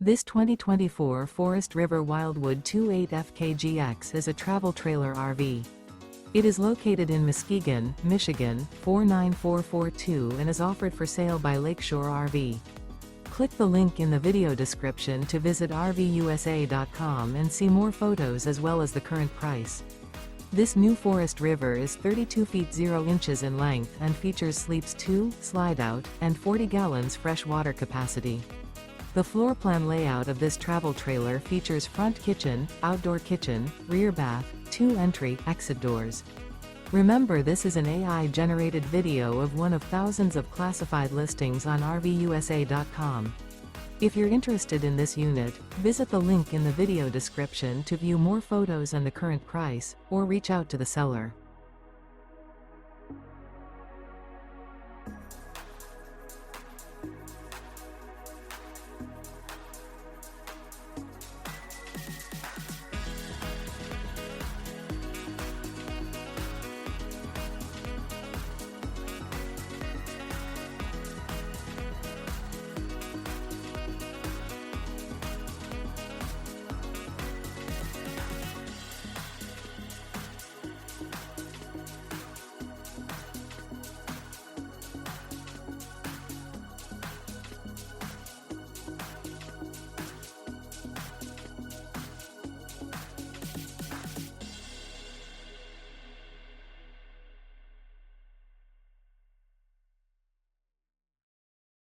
This 2024 Forest River Wildwood 28FKGX is a travel trailer RV. It is located in Muskegon, Michigan, 49442 and is offered for sale by Lakeshore RV. Click the link in the video description to visit RVUSA.com and see more photos as well as the current price. This new Forest River is 32 feet 0 inches in length and features sleeps 2, slide-out, and 40 gallons fresh water capacity. The floor plan layout of this travel trailer features front kitchen, outdoor kitchen, rear bath, 2 entry/exit doors. Remember, this is an AI-generated video of one of thousands of classified listings on RVUSA.com. If you're interested in this unit, visit the link in the video description to view more photos and the current price, or reach out to the seller.